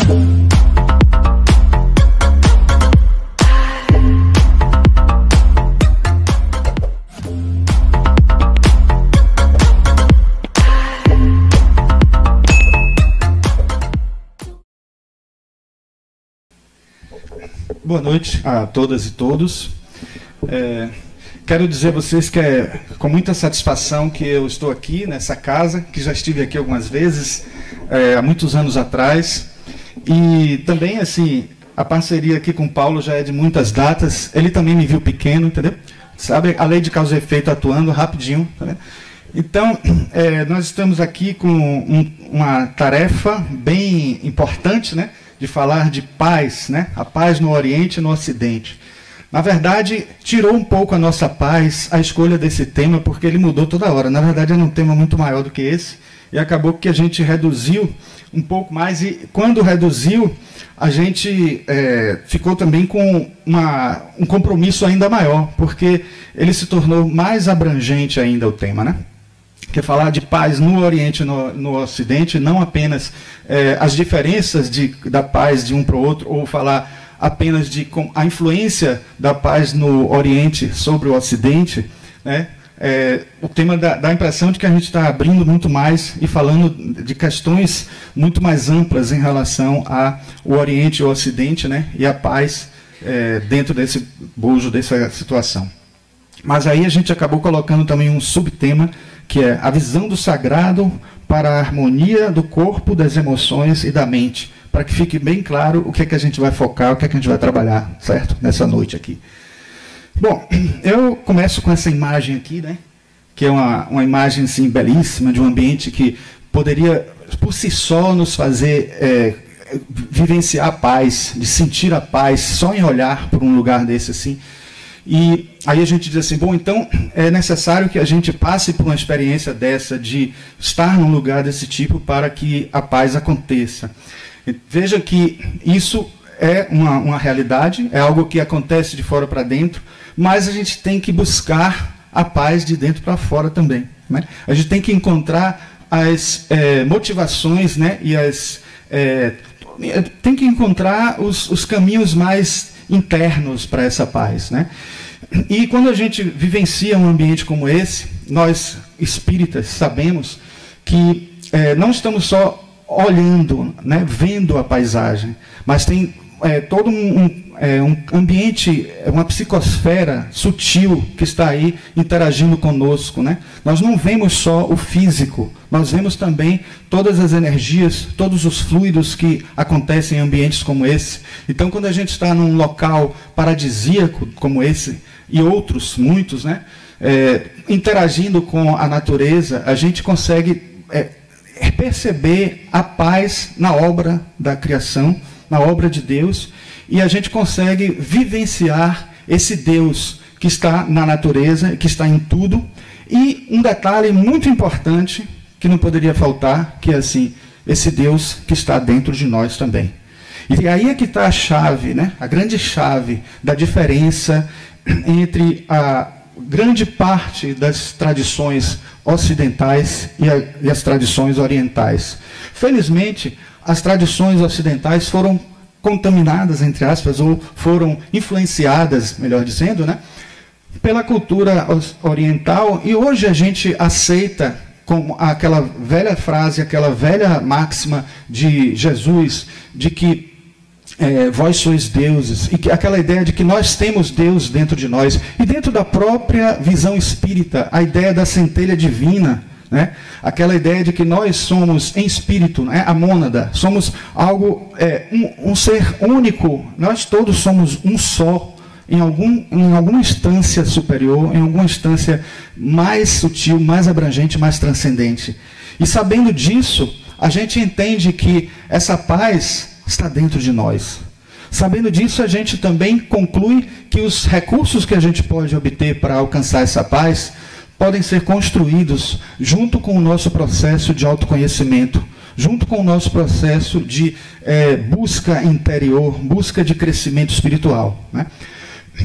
Boa noite a todas e todos. Quero dizer a vocês que é com muita satisfação que eu estou aqui nessa casa, que já estive aqui algumas vezes, há muitos anos atrás. E também, assim, a parceria aqui com o Paulo já é de muitas datas. Ele também me viu pequeno, entendeu? Sabe, a lei de causa e efeito atuando rapidinho, tá vendo? Então, nós estamos aqui com uma tarefa bem importante, né? De falar de paz, né? A paz no Oriente e no Ocidente. Na verdade, tirou um pouco a nossa paz a escolha desse tema, porque ele mudou toda hora. Na verdade, era um tema muito maior do que esse, e acabou que a gente reduziu um pouco mais, e quando reduziu, a gente ficou também com um compromisso ainda maior, porque ele se tornou mais abrangente ainda o tema, né? Que é falar de paz no Oriente e no Ocidente, não apenas as diferenças da paz de um para o outro, ou falar apenas de a influência da paz no Oriente sobre o Ocidente, né? O tema dá a impressão de que a gente está abrindo muito mais e falando de questões muito mais amplas em relação ao Oriente e o Ocidente, né? E a paz dentro desse bojo, dessa situação. Mas aí a gente acabou colocando também um subtema, que é a visão do sagrado para a harmonia do corpo, das emoções e da mente, para que fique bem claro o que é que a gente vai focar, o que é que a gente vai trabalhar, certo? Nessa noite aqui. Bom, eu começo com essa imagem aqui, né? Que é uma imagem assim, belíssima, de um ambiente que poderia, por si só, nos fazer vivenciar a paz, de sentir a paz, só em olhar por um lugar desse assim. E aí a gente diz assim, bom, então é necessário que a gente passe por uma experiência dessa, de estar num lugar desse tipo para que a paz aconteça. Veja que isso é uma realidade, é algo que acontece de fora para dentro, mas a gente tem que buscar a paz de dentro para fora também, né? A gente tem que encontrar as motivações, né? E tem que encontrar os caminhos mais internos para essa paz, né? E quando a gente vivencia um ambiente como esse, nós espíritas sabemos que não estamos só olhando, né, vendo a paisagem, mas tem todo um ambiente, uma psicosfera sutil que está aí interagindo conosco, né? Nós não vemos só o físico, nós vemos também todas as energias, todos os fluidos que acontecem em ambientes como esse. Então, quando a gente está num local paradisíaco como esse, e outros, muitos, né? Interagindo com a natureza, a gente consegue perceber a paz na obra da criação, na obra de Deus, e a gente consegue vivenciar esse Deus que está na natureza, que está em tudo. E um detalhe muito importante, que não poderia faltar, que é assim, esse Deus que está dentro de nós também. E aí é que está a chave, né? A grande chave da diferença entre a grande parte das tradições ocidentais e as tradições orientais. Felizmente, as tradições ocidentais foram contaminadas, entre aspas, ou foram influenciadas, melhor dizendo, né, pela cultura oriental, e hoje a gente aceita como aquela velha frase, aquela velha máxima de Jesus, de que vós sois deuses, e que aquela ideia de que nós temos Deus dentro de nós, e dentro da própria visão espírita, a ideia da centelha divina, né? Aquela ideia de que nós somos em espírito, né? A mônada, somos algo, um ser único, nós todos somos um só, em alguma instância superior, em alguma instância mais sutil, mais abrangente, mais transcendente. E sabendo disso, a gente entende que essa paz está dentro de nós. Sabendo disso, a gente também conclui que os recursos que a gente pode obter para alcançar essa paz podem ser construídos junto com o nosso processo de autoconhecimento, junto com o nosso processo de busca interior, busca de crescimento espiritual, né?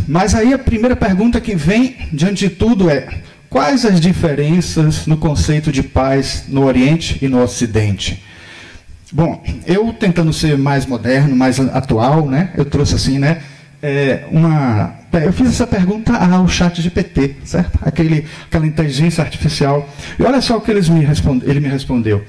Mas aí a primeira pergunta que vem diante de tudo é: quais as diferenças no conceito de paz no Oriente e no Ocidente? Bom, eu tentando ser mais moderno, mais atual, né? Eu trouxe assim, né? Eu fiz essa pergunta ao ChatGPT, certo? Aquela inteligência artificial. E olha só o que ele me respondeu.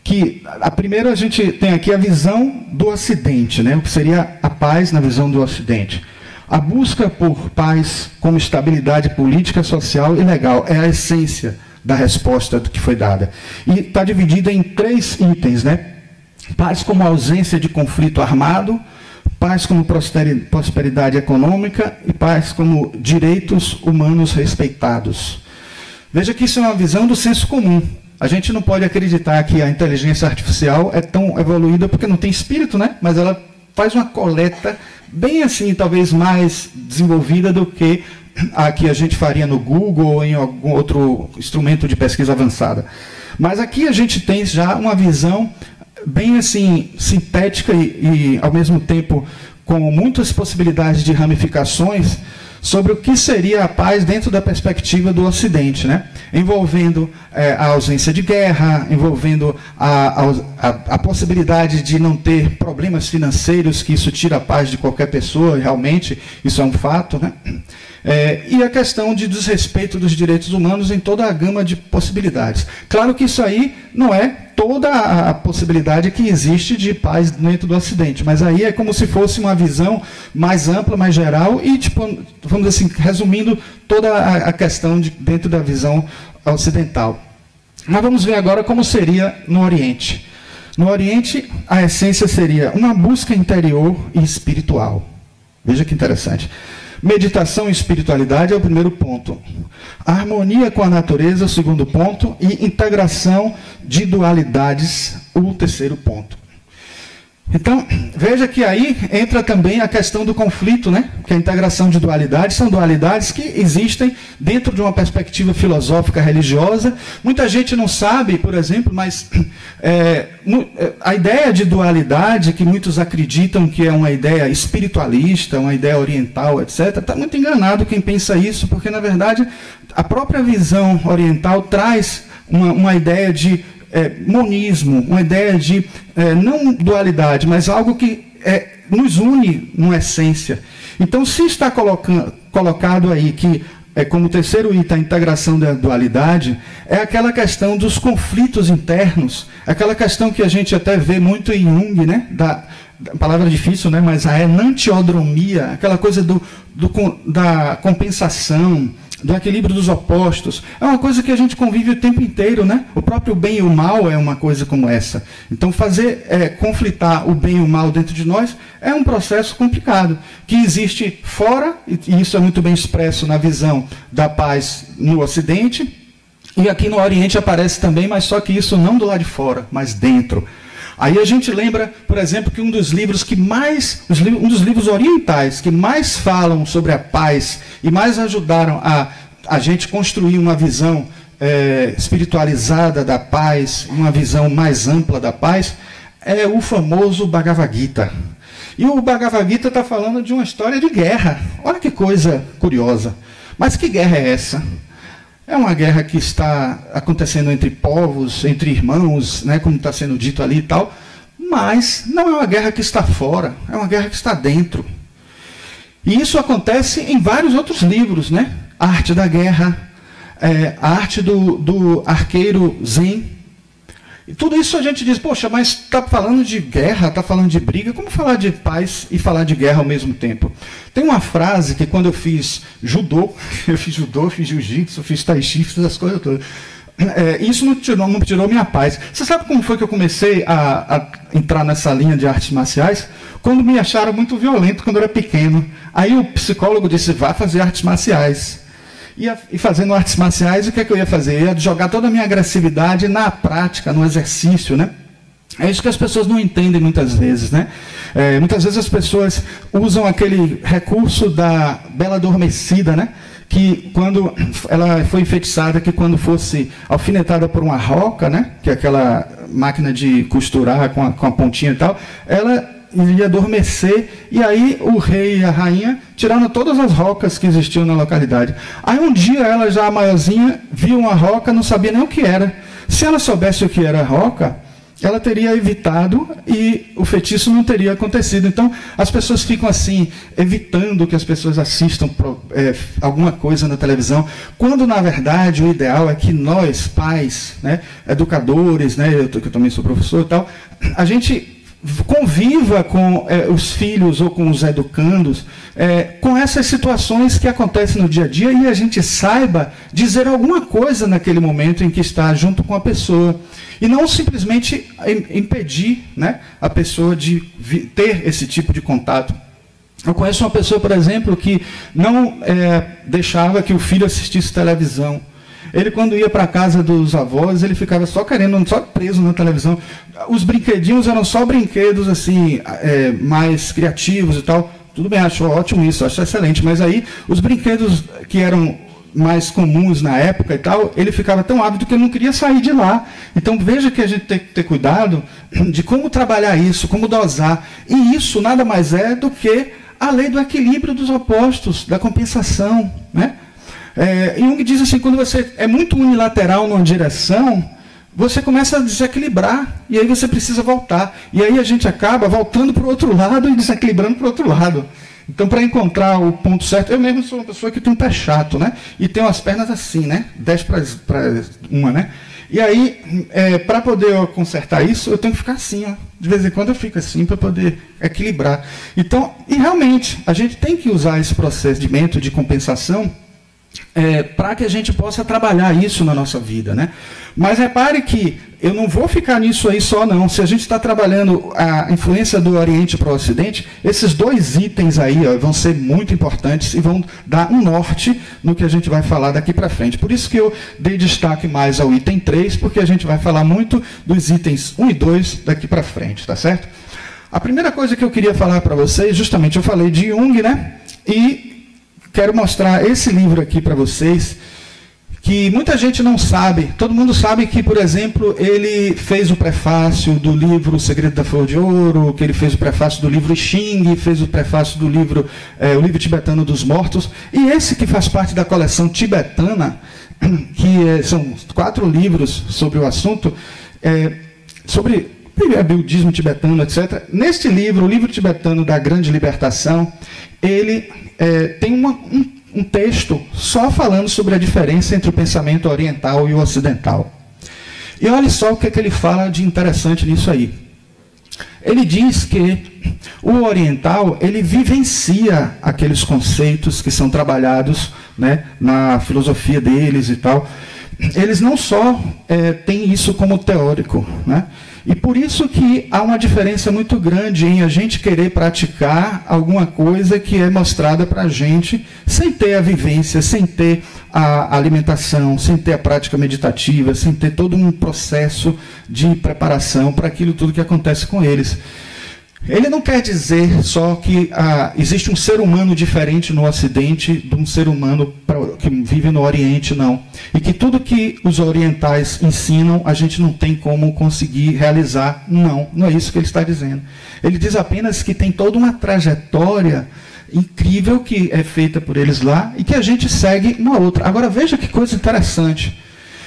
Que a primeira a gente tem aqui a visão do Ocidente, né? O que seria a paz na visão do Ocidente. A busca por paz como estabilidade política, social e legal é a essência da resposta do que foi dada. E está dividida em 3 itens, né? Paz como ausência de conflito armado, paz como prosperidade econômica e paz como direitos humanos respeitados. Veja que isso é uma visão do senso comum. A gente não pode acreditar que a inteligência artificial é tão evoluída porque não tem espírito, né? Mas ela faz uma coleta bem assim, talvez mais desenvolvida do que a que a gente faria no Google ou em algum outro instrumento de pesquisa avançada. Mas aqui a gente tem já uma visão bem assim sintética e ao mesmo tempo com muitas possibilidades de ramificações sobre o que seria a paz dentro da perspectiva do Ocidente, né? Envolvendo a ausência de guerra, envolvendo a possibilidade de não ter problemas financeiros, que isso tira a paz de qualquer pessoa, realmente, isso é um fato, né? E a questão de desrespeito dos direitos humanos em toda a gama de possibilidades. Claro que isso aí não é toda a possibilidade que existe de paz dentro do Ocidente, mas aí é como se fosse uma visão mais ampla, mais geral e, tipo, vamos dizer assim, resumindo toda a questão dentro da visão ocidental. Mas vamos ver agora como seria no Oriente. No Oriente, a essência seria uma busca interior e espiritual. Veja que interessante. Meditação e espiritualidade é o primeiro ponto. A harmonia com a natureza, o segundo ponto. E integração de dualidades, o terceiro ponto. Então, veja que aí entra também a questão do conflito, né? Que a integração de dualidades são dualidades que existem dentro de uma perspectiva filosófica religiosa. Muita gente não sabe, por exemplo, mas a ideia de dualidade, que muitos acreditam que é uma ideia espiritualista, uma ideia oriental, etc., está muito enganado quem pensa isso, porque, na verdade, a própria visão oriental traz uma ideia de monismo, uma ideia de não dualidade, mas algo que nos une numa essência. Então, se está colocado aí que, como terceiro item, a integração da dualidade, é aquela questão dos conflitos internos, aquela questão que a gente até vê muito em Jung, né? A palavra difícil, né? Mas a enantiodromia, aquela coisa da compensação, do equilíbrio dos opostos. É uma coisa que a gente convive o tempo inteiro, né? O próprio bem e o mal é uma coisa como essa. Então, fazer conflitar o bem e o mal dentro de nós é um processo complicado, que existe fora, e isso é muito bem expresso na visão da paz no Ocidente, e aqui no Oriente aparece também, mas só que isso não do lado de fora, mas dentro. Aí a gente lembra, por exemplo, que um dos livros orientais que mais falam sobre a paz e mais ajudaram a gente construir uma visão espiritualizada da paz, uma visão mais ampla da paz, é o famoso Bhagavad Gita. E o Bhagavad Gita está falando de uma história de guerra. Olha que coisa curiosa. Mas que guerra é essa? É uma guerra que está acontecendo entre povos, entre irmãos, né, como está sendo dito ali e tal, mas não é uma guerra que está fora, é uma guerra que está dentro. E isso acontece em vários outros livros, né? A arte da guerra, a arte do arqueiro zen. E tudo isso a gente diz, poxa, mas está falando de guerra, está falando de briga, como falar de paz e falar de guerra ao mesmo tempo? Tem uma frase que quando eu fiz judô, fiz jiu-jitsu, fiz tai chi, fiz as coisas todas. Isso não me tirou minha paz. Você sabe como foi que eu comecei a entrar nessa linha de artes marciais? Quando me acharam muito violento quando eu era pequeno. Aí o psicólogo disse, vá fazer artes marciais. E fazendo artes marciais, o que é que eu ia fazer? Eu ia jogar toda a minha agressividade na prática, no exercício, né? É isso que as pessoas não entendem muitas vezes, né? Muitas vezes as pessoas usam aquele recurso da Bela Adormecida, né? Que quando ela foi enfeitiçada, que quando fosse alfinetada por uma roca, né? Que é aquela máquina de costurar com a pontinha e tal, ela ia adormecer, e aí o rei e a rainha tiraram todas as rocas que existiam na localidade. Aí um dia ela, já maiorzinha, viu uma roca, não sabia nem o que era. Se ela soubesse o que era roca, ela teria evitado e o feitiço não teria acontecido. Então, as pessoas ficam assim, evitando que as pessoas assistam alguma coisa na televisão, quando, na verdade, o ideal é que nós, pais, né, educadores, né, eu também sou professor e tal, a gente conviva com os filhos ou com os educandos com essas situações que acontecem no dia a dia e a gente saiba dizer alguma coisa naquele momento em que está junto com a pessoa. E não simplesmente impedir, né, a pessoa de ter esse tipo de contato. Eu conheço uma pessoa, por exemplo, que não deixava que o filho assistisse televisão. Ele, quando ia para a casa dos avós, ele ficava só preso na televisão. Os brinquedinhos eram só brinquedos assim, mais criativos e tal. Tudo bem, acho ótimo isso, acho excelente. Mas aí, os brinquedos que eram mais comuns na época e tal, ele ficava tão ávido que ele não queria sair de lá. Então, veja que a gente tem que ter cuidado de como trabalhar isso, como dosar. E isso nada mais é do que a lei do equilíbrio dos opostos, da compensação, né? Jung diz assim, quando você é muito unilateral numa direção, você começa a desequilibrar, e aí você precisa voltar. E aí a gente acaba voltando para o outro lado e desequilibrando para o outro lado. Então, para encontrar o ponto certo, eu mesmo sou uma pessoa que tem um pé chato, né? E tenho as pernas assim, né? 10 para 1, né? E aí, para poder consertar isso, eu tenho que ficar assim, ó. De vez em quando eu fico assim, para poder equilibrar. Então, e realmente, a gente tem que usar esse procedimento de compensação para que a gente possa trabalhar isso na nossa vida, né? Mas repare que eu não vou ficar nisso aí só, não. Se a gente está trabalhando a influência do Oriente para o Ocidente, esses dois itens aí, ó, vão ser muito importantes e vão dar um norte no que a gente vai falar daqui para frente. Por isso que eu dei destaque mais ao item 3, porque a gente vai falar muito dos itens 1 e 2 daqui para frente, tá certo? A primeira coisa que eu queria falar para vocês, justamente eu falei de Jung, né? E quero mostrar esse livro aqui para vocês, que muita gente não sabe. Todo mundo sabe que, por exemplo, ele fez o prefácio do livro O Segredo da Flor de Ouro, que ele fez o prefácio do livro Xing, fez o prefácio do livro, o livro tibetano dos mortos, e esse que faz parte da coleção tibetana, que são 4 livros sobre o assunto, sobre budismo tibetano, etc. Neste livro, o livro tibetano da Grande Libertação, ele tem um texto só falando sobre a diferença entre o pensamento oriental e o ocidental. E olha só o que ele fala de interessante nisso aí. Ele diz que o oriental, ele vivencia aqueles conceitos que são trabalhados, né, na filosofia deles e tal. Eles não só têm isso como teórico, né? E por isso que há uma diferença muito grande em a gente querer praticar alguma coisa que é mostrada para a gente sem ter a vivência, sem ter a alimentação, sem ter a prática meditativa, sem ter todo um processo de preparação para aquilo tudo que acontece com eles. Ele não quer dizer só que existe um ser humano diferente no Ocidente de um ser humano que vive no Oriente, não. E que tudo que os orientais ensinam, a gente não tem como conseguir realizar. Não, não é isso que ele está dizendo. Ele diz apenas que tem toda uma trajetória incrível que é feita por eles lá e que a gente segue na outra. Agora veja que coisa interessante.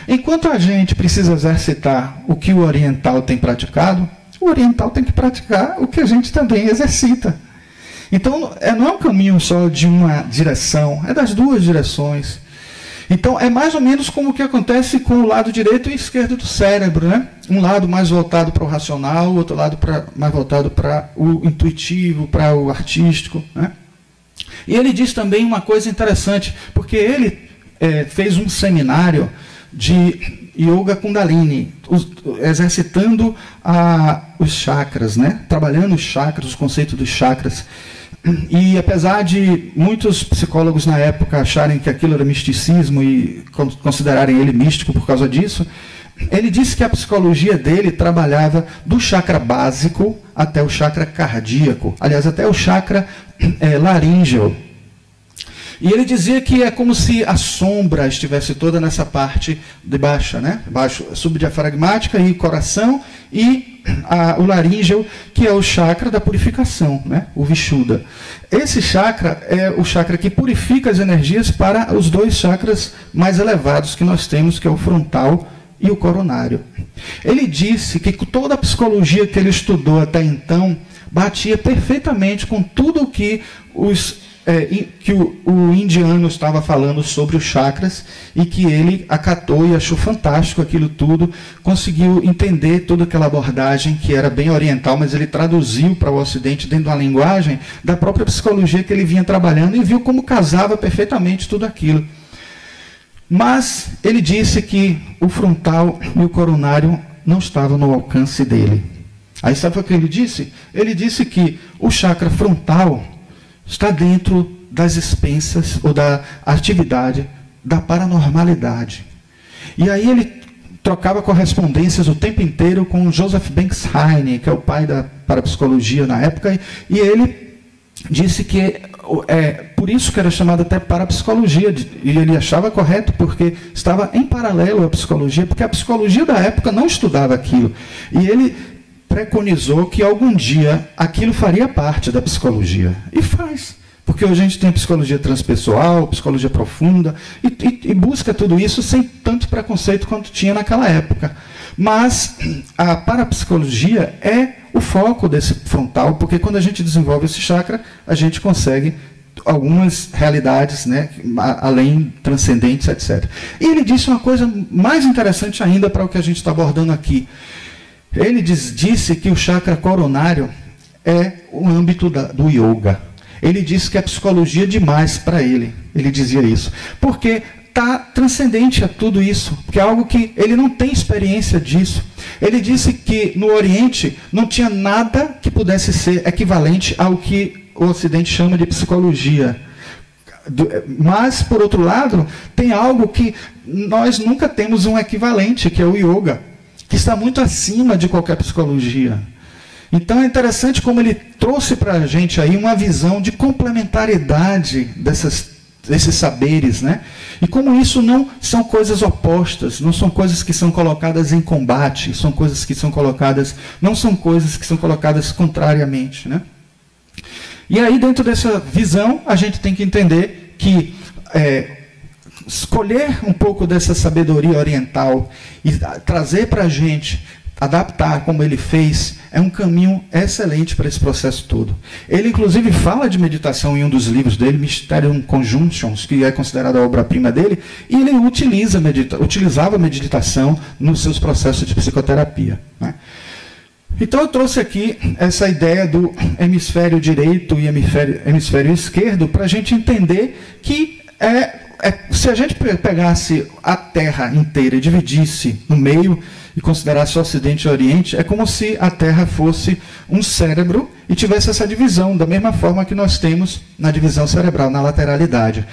Enquanto a gente precisa exercitar o que o oriental tem praticado, o oriental tem que praticar o que a gente também exercita. Então, não é um caminho só de uma direção, é das duas direções. Então, é mais ou menos como o que acontece com o lado direito e esquerdo do cérebro, né? Um lado mais voltado para o racional, o outro lado mais voltado para o intuitivo, para o artístico, né? E ele diz também uma coisa interessante, porque ele fez um seminário de Yoga Kundalini, exercitando os chakras, né? Trabalhando os chakras, os conceitos dos chakras. E apesar de muitos psicólogos na época acharem que aquilo era misticismo e considerarem ele místico por causa disso, ele disse que a psicologia dele trabalhava do chakra básico até o chakra cardíaco, aliás, até o chakra laríngeo. E ele dizia que é como se a sombra estivesse toda nessa parte de baixa, né? Baixo, subdiafragmática e coração, e o laríngeo, que é o chakra da purificação, né? O Vishuddha. Esse chakra é o chakra que purifica as energias para os 2 chakras mais elevados que nós temos, que é o frontal e o coronário. Ele disse que toda a psicologia que ele estudou até então batia perfeitamente com tudo o que o indiano estava falando sobre os chakras, e que ele acatou e achou fantástico aquilo tudo, conseguiu entender toda aquela abordagem que era bem oriental, mas ele traduziu para o Ocidente dentro de uma linguagem da própria psicologia que ele vinha trabalhando, e viu como casava perfeitamente tudo aquilo. Mas ele disse que o frontal e o coronário não estavam no alcance dele. Aí sabe o que ele disse? Ele disse que o chakra frontal está dentro das expensas ou da atividade da paranormalidade. E aí ele trocava correspondências o tempo inteiro com Joseph Banks Heine, que é o pai da parapsicologia na época, e ele disse que por isso que era chamado até parapsicologia, e ele achava correto porque estava em paralelo à psicologia, porque a psicologia da época não estudava aquilo. E ele preconizou que algum dia aquilo faria parte da psicologia. E faz. Porque hoje a gente tem psicologia transpessoal, psicologia profunda, e busca tudo isso sem tanto preconceito quanto tinha naquela época. Mas a parapsicologia é o foco desse frontal, porque quando a gente desenvolve esse chakra, a gente consegue algumas realidades, né, além transcendentes, etc. E ele disse uma coisa mais interessante ainda para o que a gente está abordando aqui. Ele disse que o chakra coronário é o âmbito do yoga. Ele disse que a psicologia é demais para ele. Ele dizia isso. Porque está transcendente a tudo isso. Porque é algo que ele não tem experiência disso. Ele disse que no Oriente não tinha nada que pudesse ser equivalente ao que o Ocidente chama de psicologia. Mas, por outro lado, tem algo que nós nunca temos um equivalente, que é o yoga, que está muito acima de qualquer psicologia. Então é interessante como ele trouxe para a gente aí uma visão de complementariedade desses saberes, né? E como isso não são coisas opostas, não são coisas que são colocadas em combate, são coisas que são colocadas, não são coisas que são colocadas contrariamente, né? E aí, dentro dessa visão, a gente tem que entender que escolher um pouco dessa sabedoria oriental e trazer para a gente, adaptar como ele fez, é um caminho excelente para esse processo todo. Ele, inclusive, fala de meditação em um dos livros dele, Mysterium Conjunctions, que é considerada a obra-prima dele, e ele utilizava meditação nos seus processos de psicoterapia, né? Então eu trouxe aqui essa ideia do hemisfério direito e hemisfério esquerdo para a gente entender que se a gente pegasse a Terra inteira e dividisse no meio e considerasse o Ocidente e o Oriente, é como se a Terra fosse um cérebro e tivesse essa divisão, da mesma forma que nós temos na divisão cerebral, na lateralidade.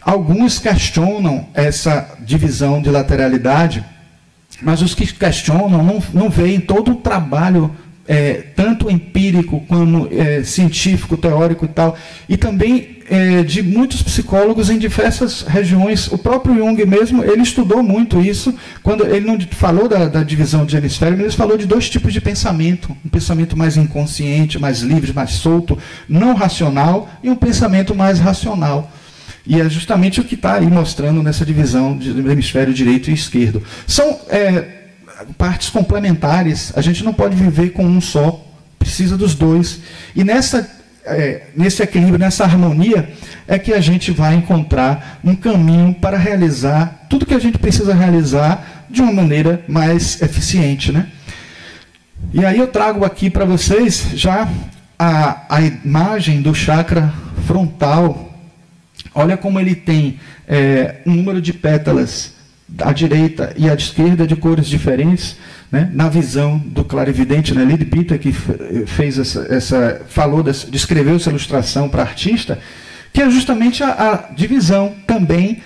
Alguns questionam essa divisão de lateralidade, mas os que questionam não veem todo o trabalho, tanto empírico como científico, teórico e tal, e também de muitos psicólogos em diversas regiões. O próprio Jung mesmo, ele estudou muito isso, quando ele não falou da divisão de hemisfério, mas ele falou de dois tipos de pensamento: um pensamento mais inconsciente, mais livre, mais solto, não racional, e um pensamento mais racional. E é justamente o que está aí mostrando nessa divisão do hemisfério direito e esquerdo. São partes complementares, a gente não pode viver com um só, precisa dos dois. E nesse equilíbrio, nessa harmonia, é que a gente vai encontrar um caminho para realizar tudo que a gente precisa realizar de uma maneira mais eficiente, né? E aí eu trago aqui para vocês já a imagem do chakra frontal. Olha como ele tem um número de pétalas à direita e à esquerda de cores diferentes, né? Na visão do clarividente, né? Leadbeater, que fez descreveu essa ilustração para artista, que é justamente a divisão também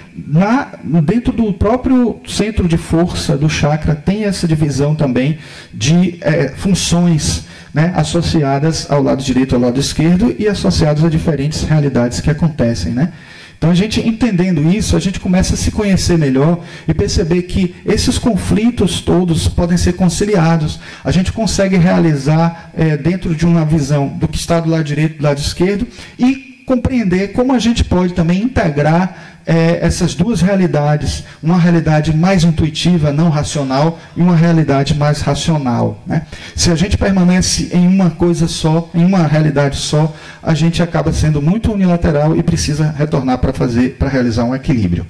dentro do próprio centro de força do chakra, tem essa divisão também de funções, né, associadas ao lado direito e ao lado esquerdo e associadas a diferentes realidades que acontecem, né? Então, a gente entendendo isso, a gente começa a se conhecer melhor e perceber que esses conflitos todos podem ser conciliados. A gente consegue realizar dentro de uma visão do que está do lado direito e do lado esquerdo e compreender como a gente pode também integrar essas duas realidades, uma realidade mais intuitiva, não racional, e uma realidade mais racional, né? Se a gente permanece em uma coisa só, em uma realidade só, a gente acaba sendo muito unilateral e precisa retornar para realizar um equilíbrio.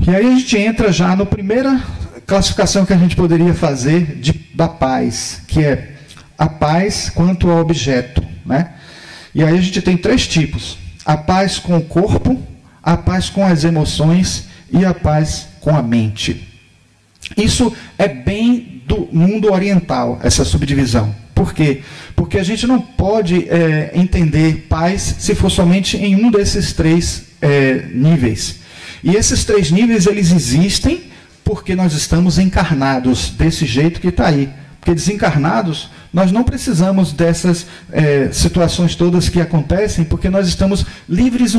E aí a gente entra já na primeira classificação que a gente poderia fazer da paz, que é a paz quanto ao objeto, né? E aí a gente tem 3 tipos: a paz com o corpo, a paz com as emoções e a paz com a mente. Isso é bem do mundo oriental, essa subdivisão. Por quê? Porque a gente não pode entender paz se for somente em um desses 3 níveis. E esses 3 níveis, eles existem porque nós estamos encarnados desse jeito que está aí. Porque desencarnados, nós não precisamos dessas situações todas que acontecem, porque nós estamos livres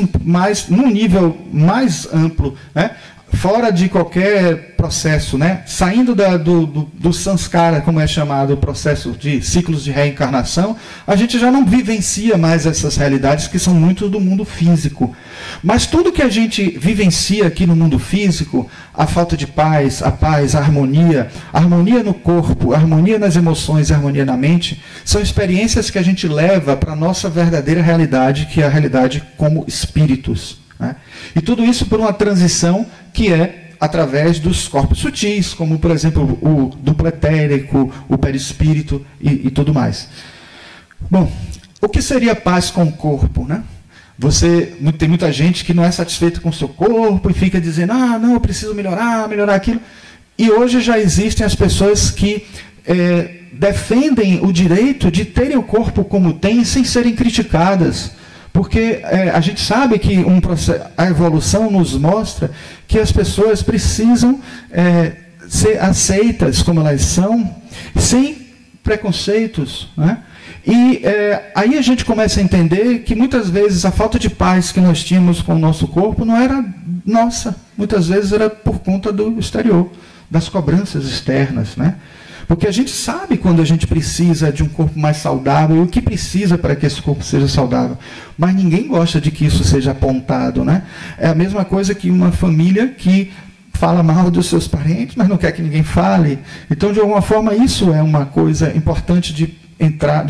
num nível mais amplo, né? Fora de qualquer processo, né? Saindo do samskara, como é chamado, o processo de ciclos de reencarnação, a gente já não vivencia mais essas realidades que são muito do mundo físico. Mas tudo que a gente vivencia aqui no mundo físico, a falta de paz, a harmonia no corpo, a harmonia nas emoções e a harmonia na mente, são experiências que a gente leva para a nossa verdadeira realidade, que é a realidade como espíritos, né? E tudo isso por uma transição que é através dos corpos sutis, como, por exemplo, o duplo etérico, o perispírito e tudo mais. Bom, o que seria paz com o corpo, né? Tem muita gente que não é satisfeita com o seu corpo e fica dizendo, não, eu preciso melhorar aquilo. E hoje já existem as pessoas que defendem o direito de terem o corpo como têm sem serem criticadas. Porque a gente sabe que a evolução nos mostra que as pessoas precisam ser aceitas como elas são, sem preconceitos, né? E aí a gente começa a entender que muitas vezes a falta de paz que nós tínhamos com o nosso corpo não era nossa, muitas vezes era por conta do exterior, das cobranças externas, né? Porque a gente sabe quando a gente precisa de um corpo mais saudável e o que precisa para que esse corpo seja saudável. Mas ninguém gosta de que isso seja apontado, né? É a mesma coisa que uma família que fala mal dos seus parentes, mas não quer que ninguém fale. Então, de alguma forma, isso é uma coisa importante de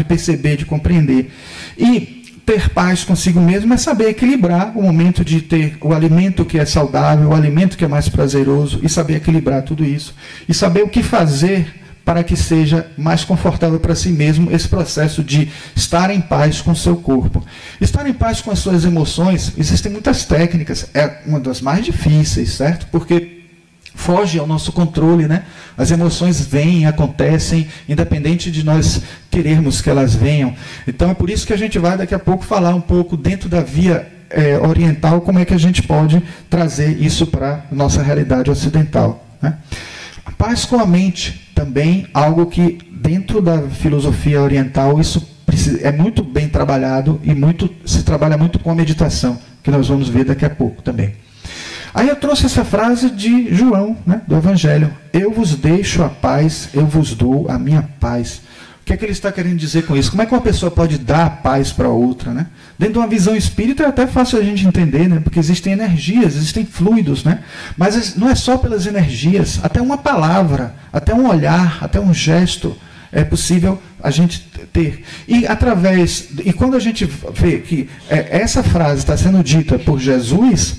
perceber, de compreender. E ter paz consigo mesmo é saber equilibrar o momento de ter o alimento que é saudável, o alimento que é mais prazeroso, e saber equilibrar tudo isso. E saber o que fazer para que seja mais confortável para si mesmo esse processo de estar em paz com o seu corpo. Estar em paz com as suas emoções, existem muitas técnicas, é uma das mais difíceis, certo? Porque foge ao nosso controle, né? As emoções vêm, acontecem, independente de nós querermos que elas venham. Então é por isso que a gente vai daqui a pouco falar um pouco dentro da via oriental, como é que a gente pode trazer isso para a nossa realidade ocidental, né? A paz com a mente, também algo que dentro da filosofia oriental isso é muito bem trabalhado e se trabalha muito com a meditação, que nós vamos ver daqui a pouco também. Aí eu trouxe essa frase de João, né, do Evangelho: eu vos deixo a paz, eu vos dou a minha paz. O que é que ele está querendo dizer com isso? Como é que uma pessoa pode dar a paz para outra, né? Dentro de uma visão espírita é até fácil a gente entender, né? Porque existem energias, existem fluidos, né? Mas não é só pelas energias, até uma palavra, até um olhar, até um gesto é possível a gente ter. E quando a gente vê que essa frase está sendo dita por Jesus,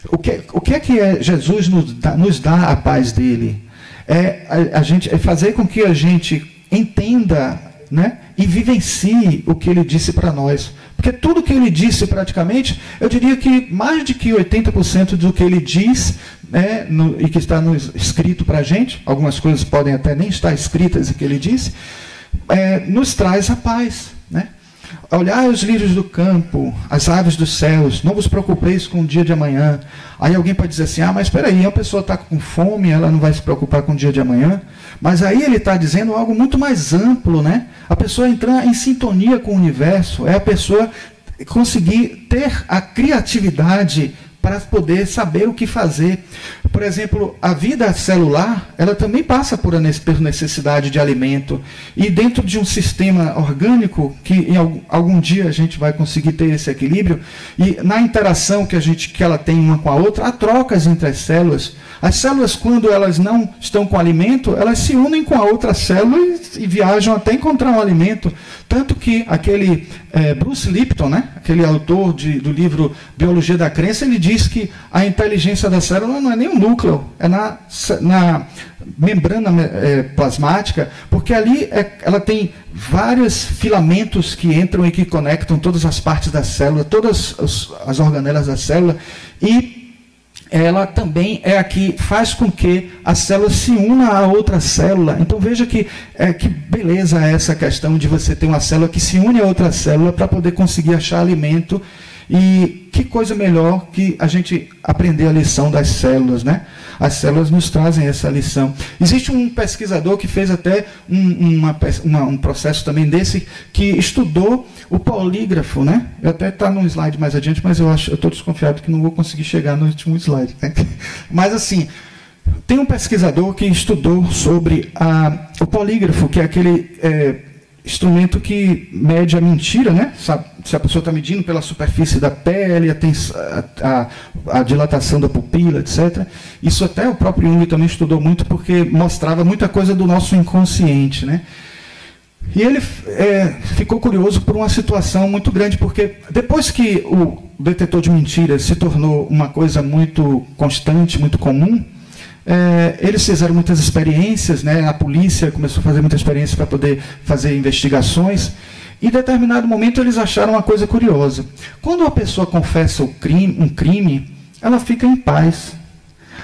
o que é Jesus nos dá a paz dele? É fazer com que a gente entenda, né, e vivencie o que ele disse para nós. Porque tudo que ele disse, praticamente, eu diria que mais de que 80% do que ele diz, né, e que está escrito para a gente, algumas coisas podem até nem estar escritas em que ele disse, nos traz a paz, né? Olhai os lírios do campo, as aves dos céus, não vos preocupeis com o dia de amanhã. Aí alguém pode dizer assim, mas espera aí, a pessoa está com fome, ela não vai se preocupar com o dia de amanhã. Mas aí ele está dizendo algo muito mais amplo, né? A pessoa entrar em sintonia com o universo, é a pessoa conseguir ter a criatividade para poder saber o que fazer. Por exemplo, a vida celular, ela também passa por necessidade de alimento. E dentro de um sistema orgânico, que em algum dia a gente vai conseguir ter esse equilíbrio, e na interação que ela tem uma com a outra, há trocas entre as células. As células, quando elas não estão com alimento, elas se unem com a outra célula e viajam até encontrar um alimento. Tanto que aquele Bruce Lipton, né, aquele autor do livro Biologia da Crença, ele diz que a inteligência da célula não é nem o núcleo, é na membrana plasmática, porque ali ela tem vários filamentos que entram e que conectam todas as partes da célula, todas as organelas da célula, e ela também é a que faz com que a célula se una a outra célula. Então veja que beleza é essa questão de você ter uma célula que se une a outra célula para poder conseguir achar alimento. E que coisa melhor que a gente aprender a lição das células, né? As células nos trazem essa lição. Existe um pesquisador que fez até um processo também desse, que estudou o polígrafo, né? Até está num slide mais adiante, mas eu estou desconfiado que não vou conseguir chegar no último slide, né? Mas assim, tem um pesquisador que estudou sobre o polígrafo, que é aquele instrumento que mede a mentira, né? Se a pessoa está medindo pela superfície da pele, a dilatação da pupila, etc. Isso até o próprio Jung também estudou muito, porque mostrava muita coisa do nosso inconsciente, né? E ele ficou curioso por uma situação muito grande, porque depois que o detetor de mentiras se tornou uma coisa muito constante, muito comum, eles fizeram muitas experiências, né? A polícia começou a fazer muita experiência para poder fazer investigações, e em determinado momento eles acharam uma coisa curiosa. Quando uma pessoa confessa um crime, ela fica em paz.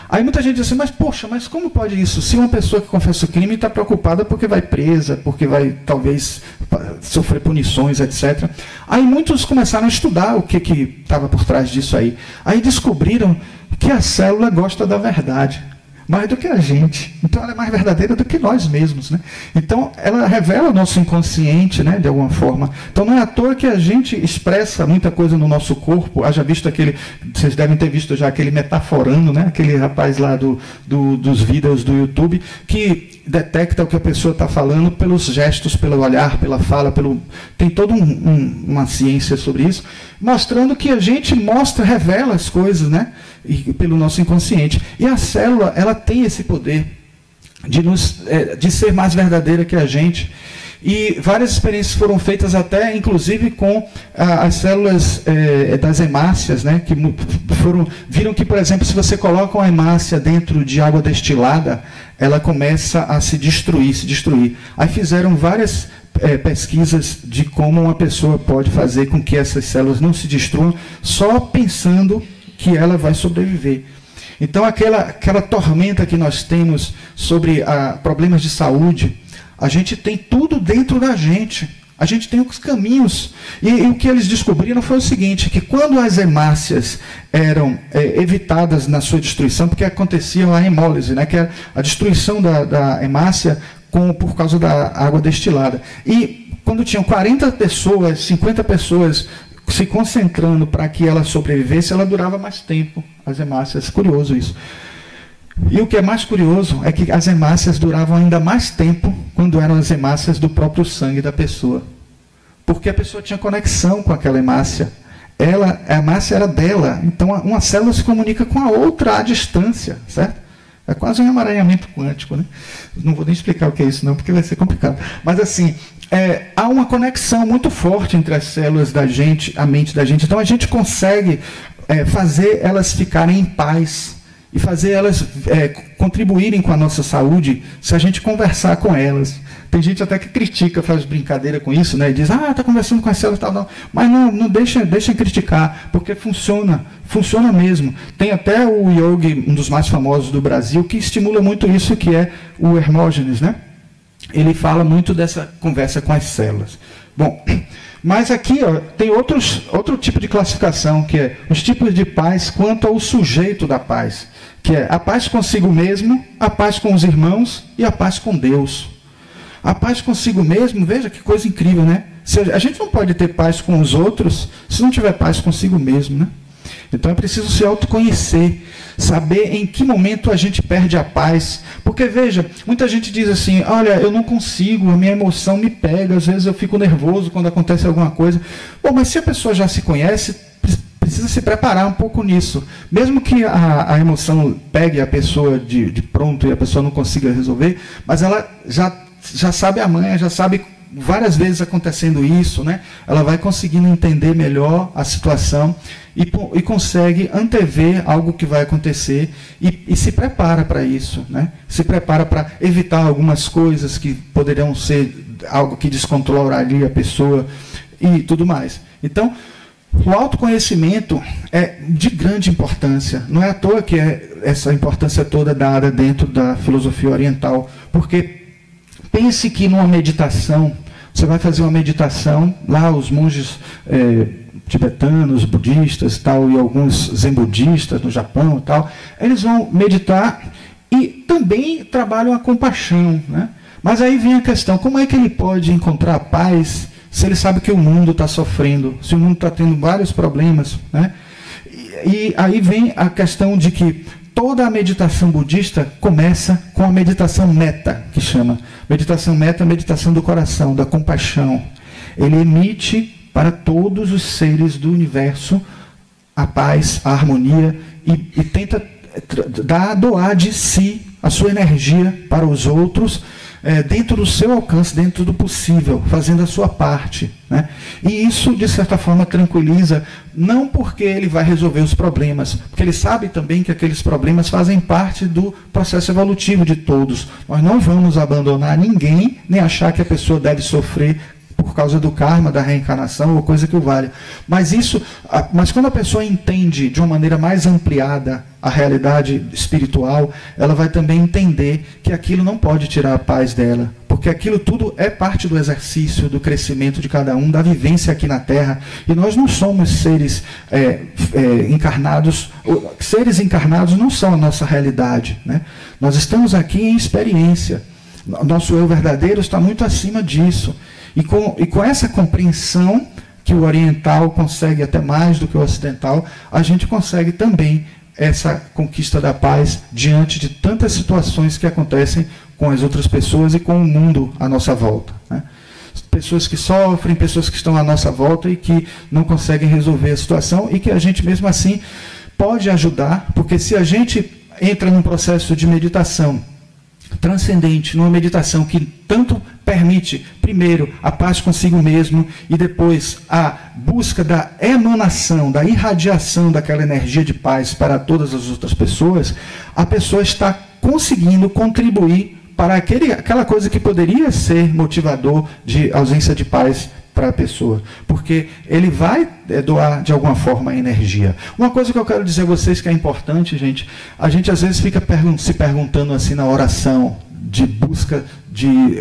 Aí muita gente diz assim, mas poxa, mas como pode isso? Se uma pessoa que confessa o crime está preocupada porque vai presa, porque vai talvez sofrer punições, etc. Aí muitos começaram a estudar o que estava por trás disso aí. Aí descobriram que a célula gosta da verdade mais do que a gente. Então ela é mais verdadeira do que nós mesmos, né? Então ela revela o nosso inconsciente, né, de alguma forma. Então não é à toa que a gente expressa muita coisa no nosso corpo. Haja visto vocês devem ter visto já aquele Metaforando, né? Aquele rapaz lá dos vídeos do YouTube, que detecta o que a pessoa está falando pelos gestos, pelo olhar, pela fala, tem toda uma ciência sobre isso, mostrando que a gente revela as coisas, né? E pelo nosso inconsciente. E a célula, ela tem esse poder de ser mais verdadeira que a gente. E várias experiências foram feitas até, inclusive, com as células das hemácias, né? Que viram que, por exemplo, se você coloca uma hemácia dentro de água destilada, ela começa a se destruir. Aí fizeram várias pesquisas de como uma pessoa pode fazer com que essas células não se destruam, só pensando que ela vai sobreviver. Então, aquela tormenta que nós temos sobre problemas de saúde, a gente tem tudo dentro da gente. A gente tem os caminhos. E o que eles descobriram foi o seguinte, que quando as hemácias eram evitadas na sua destruição, porque acontecia a hemólise, né, que é a destruição da hemácia por causa da água destilada. E quando tinham 40 pessoas, 50 pessoas se concentrando para que ela sobrevivesse, ela durava mais tempo, as hemácias. Curioso isso. E o que é mais curioso é que as hemácias duravam ainda mais tempo quando eram as hemácias do próprio sangue da pessoa. Porque a pessoa tinha conexão com aquela hemácia. A hemácia era dela. Então, uma célula se comunica com a outra à distância, certo? É quase um emaranhamento quântico, né? Não vou nem explicar o que é isso, não, porque vai ser complicado. Mas, assim, há uma conexão muito forte entre as células da gente, a mente da gente. Então, a gente consegue fazer elas ficarem em paz e fazer elas contribuírem com a nossa saúde se a gente conversar com elas. Tem gente até que critica, faz brincadeira com isso, né? E diz, está conversando com as células e tal, não. Mas não deixem criticar, porque funciona mesmo. Tem até o yogi, um dos mais famosos do Brasil, que estimula muito isso, que é o Hermógenes, né? Ele fala muito dessa conversa com as células. Bom, mas aqui tem outro tipo de classificação, que é os tipos de paz quanto ao sujeito da paz, que é a paz consigo mesmo, a paz com os irmãos e a paz com Deus. A paz consigo mesmo, veja que coisa incrível, né? A gente não pode ter paz com os outros se não tiver paz consigo mesmo, né? Então é preciso se autoconhecer, saber em que momento a gente perde a paz. Porque, veja, muita gente diz assim, olha, eu não consigo, a minha emoção me pega, às vezes eu fico nervoso quando acontece alguma coisa. Bom, mas se a pessoa já se conhece, precisa se preparar um pouco nisso. Mesmo que a emoção pegue a pessoa de pronto e a pessoa não consiga resolver, mas ela já sabe a manha, já sabe várias vezes acontecendo isso, né? Ela vai conseguindo entender melhor a situação e consegue antever algo que vai acontecer e se prepara para isso, né? Se prepara para evitar algumas coisas que poderiam ser algo que descontrolaria a pessoa e tudo mais. Então, o autoconhecimento é de grande importância. Não é à toa que essa importância toda dada dentro da filosofia oriental, porque pense que numa meditação, você vai fazer uma meditação, lá os monges tibetanos, budistas tal, e alguns zen budistas no Japão e tal, eles vão meditar e também trabalham a compaixão, né? Mas aí vem a questão, como é que ele pode encontrar paz se ele sabe que o mundo está sofrendo, se o mundo está tendo vários problemas, né? E aí vem a questão de que toda a meditação budista começa com a meditação metta, que chama. Meditação metta, meditação do coração, da compaixão. Ele emite para todos os seres do universo a paz, a harmonia e tenta doar de si a sua energia para os outros, dentro do seu alcance, dentro do possível, fazendo a sua parte, né? E isso, de certa forma, tranquiliza, não porque ele vai resolver os problemas, porque ele sabe também que aqueles problemas fazem parte do processo evolutivo de todos. Nós não vamos abandonar ninguém, nem achar que a pessoa deve sofrer por causa do karma, da reencarnação, ou coisa que o valha. Mas quando a pessoa entende de uma maneira mais ampliada a realidade espiritual, ela vai também entender que aquilo não pode tirar a paz dela, porque aquilo tudo é parte do exercício, do crescimento de cada um, da vivência aqui na Terra, e nós não somos seres encarnados. Seres encarnados não são a nossa realidade, né? Nós estamos aqui em experiência. Nosso eu verdadeiro está muito acima disso. E com essa compreensão, que o oriental consegue até mais do que o ocidental, a gente consegue também essa conquista da paz diante de tantas situações que acontecem com as outras pessoas e com o mundo à nossa volta, né? Pessoas que sofrem, pessoas que estão à nossa volta e que não conseguem resolver a situação e que a gente mesmo assim pode ajudar, porque se a gente entra num processo de meditação transcendente, numa meditação que tanto permite, primeiro, a paz consigo mesmo e depois a busca da emanação, da irradiação daquela energia de paz para todas as outras pessoas, a pessoa está conseguindo contribuir para aquela coisa que poderia ser motivador de ausência de paz para a pessoa, porque ele vai doar de alguma forma a energia. Uma coisa que eu quero dizer a vocês que é importante, gente, a gente às vezes fica se perguntando assim na oração, de busca de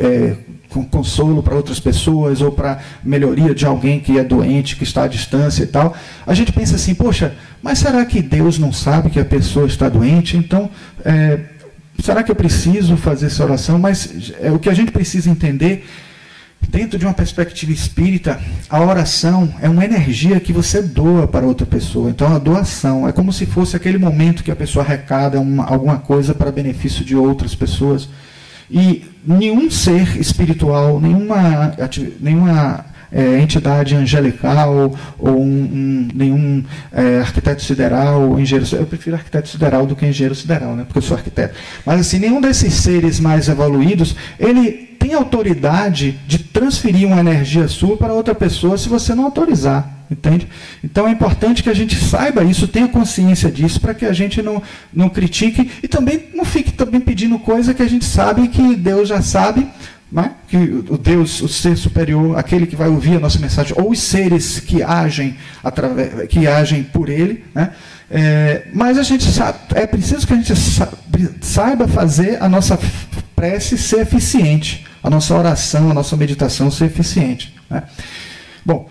consolo para outras pessoas ou para melhoria de alguém que é doente, que está à distância e tal. A gente pensa assim, poxa, mas será que Deus não sabe que a pessoa está doente? Então, será que eu preciso fazer essa oração? Mas o que a gente precisa entender, dentro de uma perspectiva espírita, a oração é uma energia que você doa para outra pessoa. Então, a doação é como se fosse aquele momento que a pessoa arrecada alguma coisa para benefício de outras pessoas. E nenhum ser espiritual, nenhuma entidade angelical ou nenhum arquiteto sideral, engenheiro, eu prefiro arquiteto sideral do que engenheiro sideral, né, porque eu sou arquiteto. Mas assim, nenhum desses seres mais evoluídos, ele tem autoridade de transferir uma energia sua para outra pessoa se você não autorizar, entende? Então é importante que a gente saiba isso, tenha consciência disso, para que a gente não critique e também não fique também pedindo coisa que a gente sabe que Deus já sabe, né? Que o Deus, o ser superior, aquele que vai ouvir a nossa mensagem, ou os seres que agem por ele, né? Mas a gente sabe, é preciso que a gente saiba fazer a nossa prece ser eficiente, a nossa oração, a nossa meditação ser eficiente, né? Bom,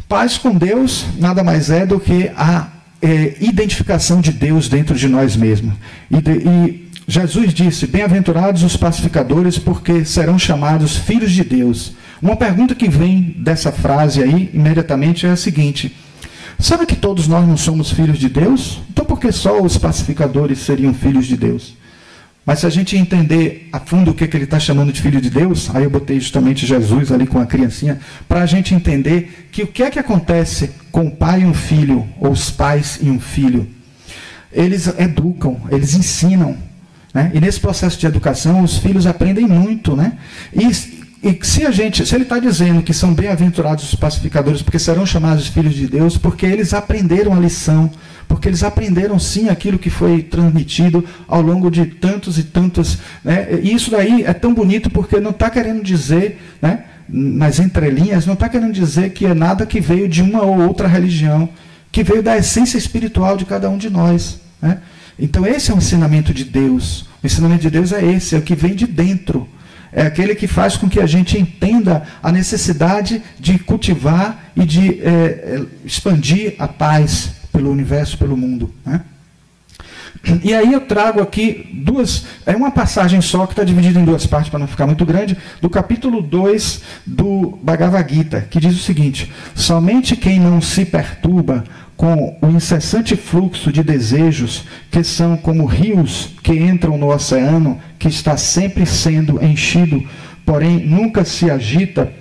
paz com Deus nada mais é do que a identificação de Deus dentro de nós mesmos. E Jesus disse, bem-aventurados os pacificadores, porque serão chamados filhos de Deus. Uma pergunta que vem dessa frase aí, imediatamente, é a seguinte: Sabe que todos nós não somos filhos de Deus? Então por que só os pacificadores seriam filhos de Deus? Mas se a gente entender a fundo o que ele está chamando de filho de Deus, aí eu botei justamente Jesus ali com a criancinha, para a gente entender que o que é que acontece com o pai e um filho, ou os pais e um filho. Eles educam, eles ensinam, né? E nesse processo de educação, os filhos aprendem muito, né? E se ele está dizendo que são bem-aventurados os pacificadores, porque serão chamados filhos de Deus, porque eles aprenderam a lição, porque eles aprenderam sim aquilo que foi transmitido ao longo de tantos e tantos, né? E isso daí é tão bonito porque não está querendo dizer, né, nas entrelinhas, não está querendo dizer que é nada que veio de uma ou outra religião, que veio da essência espiritual de cada um de nós, né? Então esse é o ensinamento de Deus. O ensinamento de Deus é esse, é o que vem de dentro. É aquele que faz com que a gente entenda a necessidade de cultivar e de expandir a paz pelo universo, pelo mundo, né? E aí eu trago aqui uma passagem só que está dividida em duas partes para não ficar muito grande, do capítulo 2 do Bhagavad Gita, que diz o seguinte: somente quem não se perturba com o incessante fluxo de desejos, que são como rios que entram no oceano, que está sempre sendo enchido, porém nunca se agita,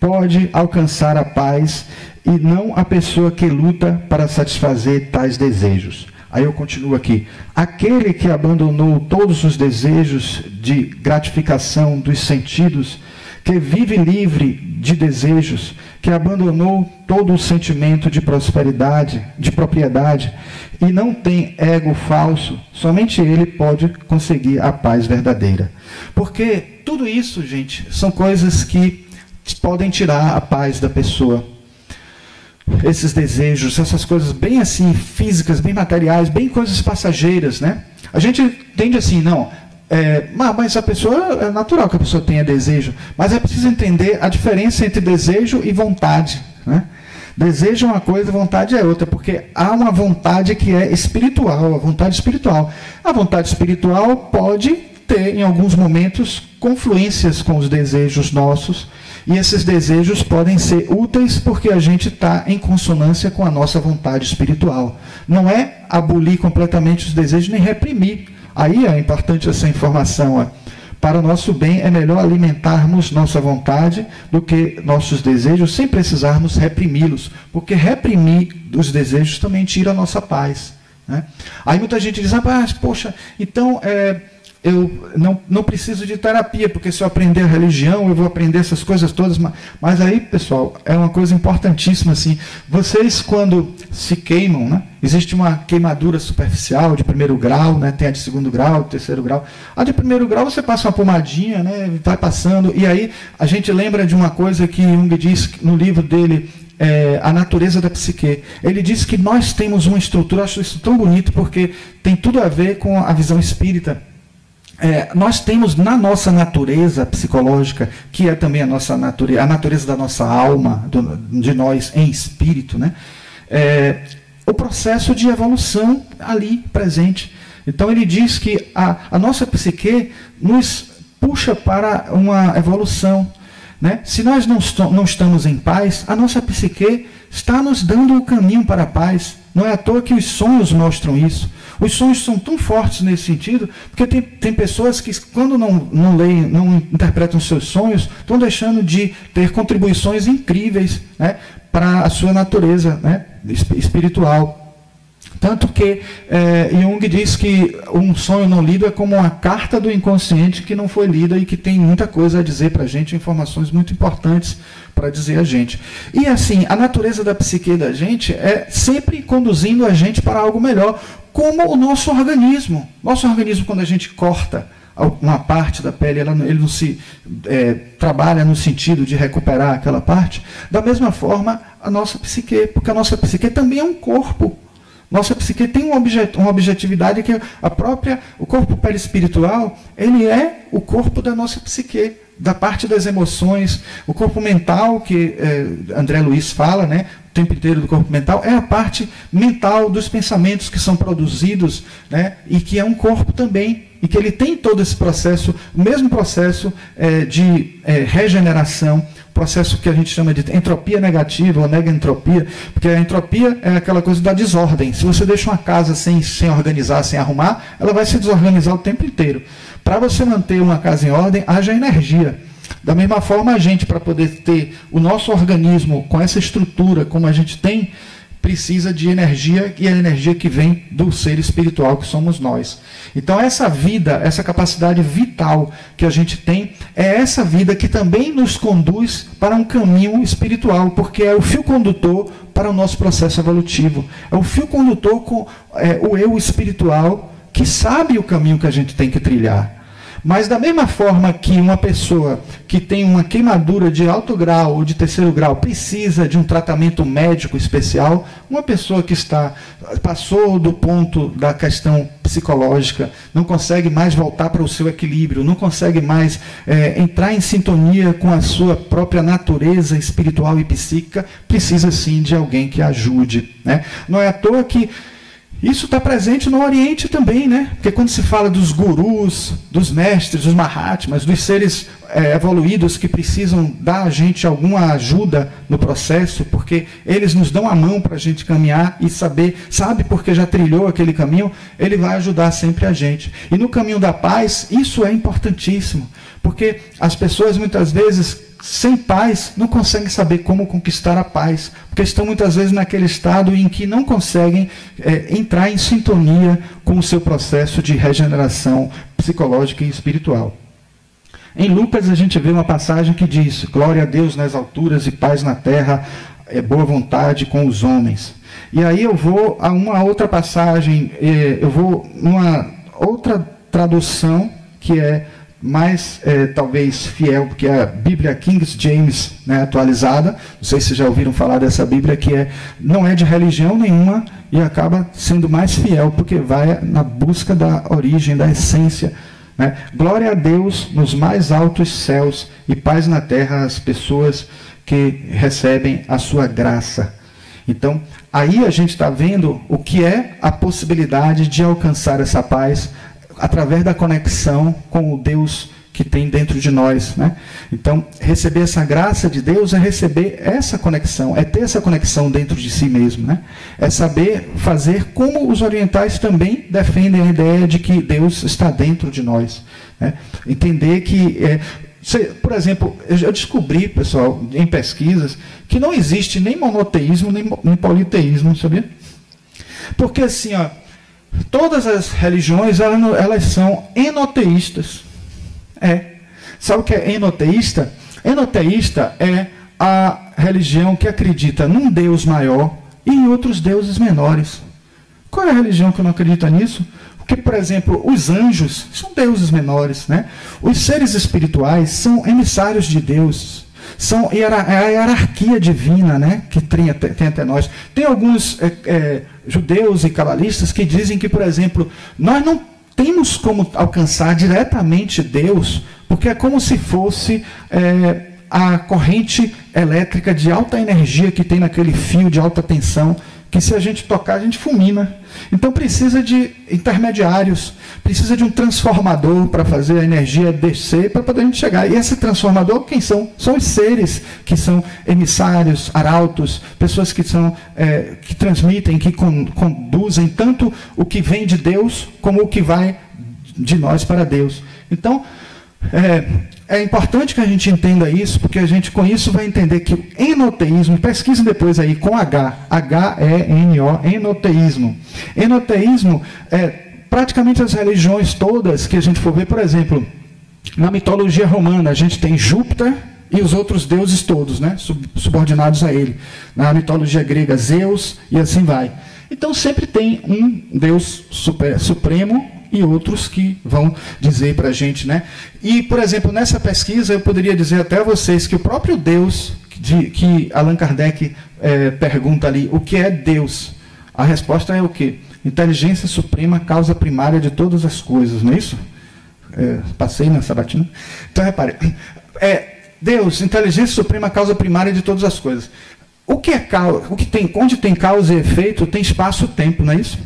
pode alcançar a paz, e não a pessoa que luta para satisfazer tais desejos. Aí eu continuo aqui. Aquele que abandonou todos os desejos de gratificação dos sentidos, que vive livre de desejos, que abandonou todo o sentimento de prosperidade, de propriedade, e não tem ego falso, somente ele pode conseguir a paz verdadeira. Porque tudo isso, gente, são coisas que podem tirar a paz da pessoa. Esses desejos, essas coisas bem assim, físicas, bem materiais, bem coisas passageiras, né? A gente entende assim, não... mas a pessoa, é natural que a pessoa tenha desejo, mas é preciso entender a diferença entre desejo e vontade, né? Desejo é uma coisa, vontade é outra, porque há uma vontade que é espiritual, a vontade espiritual. A vontade espiritual pode ter, em alguns momentos, confluências com os desejos nossos, e esses desejos podem ser úteis porque a gente está em consonância com a nossa vontade espiritual. Não é abolir completamente os desejos, nem reprimir. Aí é importante essa informação. Para o nosso bem, é melhor alimentarmos nossa vontade do que nossos desejos, sem precisarmos reprimi-los. Porque reprimir os desejos também tira a nossa paz, né? Aí muita gente diz, poxa, então eu não preciso de terapia, porque se eu aprender a religião, eu vou aprender essas coisas todas. Mas aí, pessoal, é uma coisa importantíssima, assim. Vocês, quando se queimam, né? Existe uma queimadura superficial de primeiro grau, né? Tem a de segundo grau, terceiro grau. A de primeiro grau você passa uma pomadinha, né? Vai passando, e aí a gente lembra de uma coisa que Jung diz no livro dele, A Natureza da Psique. Ele diz que nós temos uma estrutura, eu acho isso tão bonito, porque tem tudo a ver com a visão espírita. Nós temos na nossa natureza psicológica, que é também a natureza da nossa alma, de nós em espírito, né? O processo de evolução ali presente. Então ele diz que a nossa psique nos puxa para uma evolução, né? Se nós não estamos em paz, a nossa psique está nos dando o caminho para a paz. Não é à toa que os sonhos mostram isso. Os sonhos são tão fortes nesse sentido, porque tem pessoas que, quando não leem, não interpretam seus sonhos, estão deixando de ter contribuições incríveis, né, para a sua natureza, né, espiritual. Tanto que Jung diz que um sonho não lido é como uma carta do inconsciente que não foi lida e que tem muita coisa a dizer para a gente, informações muito importantes para dizer a gente. E assim, a natureza da psique da gente é sempre conduzindo a gente para algo melhor, como o nosso organismo. Nosso organismo, quando a gente corta uma parte da pele, ele não se trabalha no sentido de recuperar aquela parte, da mesma forma a nossa psique, porque a nossa psique também é um corpo. Nossa psique tem uma objetividade que o corpo perispiritual, ele é o corpo da nossa psique, da parte das emoções. O corpo mental, que André Luiz fala, né, o tempo inteiro do corpo mental, é a parte mental dos pensamentos que são produzidos, né, e que é um corpo também, e que ele tem todo esse processo, o mesmo processo de regeneração, processo que a gente chama de entropia negativa ou negaentropia, porque a entropia é aquela coisa da desordem. Se você deixa uma casa sem organizar, sem arrumar, ela vai se desorganizar o tempo inteiro. Para você manter uma casa em ordem, haja energia. Da mesma forma, a gente, para poder ter o nosso organismo com essa estrutura como a gente tem, precisa de energia, e a energia que vem do ser espiritual que somos nós. Então essa vida, essa capacidade vital que a gente tem, é essa vida que também nos conduz para um caminho espiritual, porque é o fio condutor para o nosso processo evolutivo. É o fio condutor com o eu espiritual que sabe o caminho que a gente tem que trilhar. Mas da mesma forma que uma pessoa que tem uma queimadura de alto grau ou de terceiro grau precisa de um tratamento médico especial, uma pessoa que passou do ponto da questão psicológica, não consegue mais voltar para o seu equilíbrio, não consegue mais entrar em sintonia com a sua própria natureza espiritual e psíquica, precisa sim de alguém que ajude, né? Não é à toa que isso está presente no Oriente também, né? Porque quando se fala dos gurus, dos mestres, dos mahatmas, dos seres evoluídos que precisam dar a gente alguma ajuda no processo, porque eles nos dão a mão para a gente caminhar e sabe porque já trilhou aquele caminho, ele vai ajudar sempre a gente. E no caminho da paz, isso é importantíssimo, porque as pessoas muitas vezes sem paz não conseguem saber como conquistar a paz, porque estão muitas vezes naquele estado em que não conseguem entrar em sintonia com o seu processo de regeneração psicológica e espiritual. Em Lucas a gente vê uma passagem que diz: glória a Deus nas alturas e paz na terra, boa vontade com os homens. E aí eu vou a uma outra passagem, eu vou numa outra tradução que é mais talvez fiel, porque é a Bíblia King James, né, atualizada. Não sei se já ouviram falar dessa Bíblia, que não é de religião nenhuma e acaba sendo mais fiel, porque vai na busca da origem, da essência, né? Glória a Deus nos mais altos céus e paz na terra às pessoas que recebem a sua graça. Então, aí a gente está vendo o que é a possibilidade de alcançar essa paz através da conexão com o Deus que tem dentro de nós, né? Então, receber essa graça de Deus é receber essa conexão, é ter essa conexão dentro de si mesmo, né? É saber fazer como os orientais também defendem a ideia de que Deus está dentro de nós, né? Entender que, por exemplo, eu descobri, pessoal, em pesquisas, que não existe nem monoteísmo, nem politeísmo, sabia? Porque assim, ó, todas as religiões, elas são enoteístas. Sabe o que é enoteísta? Enoteísta é a religião que acredita num Deus maior e em outros deuses menores. Qual é a religião que não acredita nisso? Porque, por exemplo, os anjos são deuses menores, né? Os seres espirituais são emissários de Deus. São a hierarquia divina, né, que tem até nós. Tem alguns judeus e cabalistas que dizem que, por exemplo, nós não temos como alcançar diretamente Deus, porque é como se fosse a corrente elétrica de alta energia que tem naquele fio de alta tensão, que se a gente tocar, a gente fulmina. Então precisa de intermediários, precisa de um transformador para fazer a energia descer, para poder a gente chegar. E esse transformador, quem são? São os seres que são emissários, arautos, pessoas que que transmitem, que conduzem tanto o que vem de Deus, como o que vai de nós para Deus. Então, é importante que a gente entenda isso, porque a gente com isso vai entender que o enoteísmo, pesquisem depois aí com H-E-N-O, enoteísmo. Enoteísmo é praticamente as religiões todas que a gente for ver, por exemplo, na mitologia romana, a gente tem Júpiter e os outros deuses todos, né, subordinados a ele. Na mitologia grega, Zeus e assim vai. Então sempre tem um Deus supremo e outros que vão dizer para a gente, né? E, por exemplo, nessa pesquisa eu poderia dizer até a vocês que o próprio Deus, que Allan Kardec pergunta ali, o que é Deus? A resposta é o quê? Inteligência suprema, causa primária de todas as coisas, não é isso? Passei na sabatina. Então, repare, Deus, inteligência suprema, causa primária de todas as coisas. Onde tem causa e efeito, tem espaço-tempo, não é isso?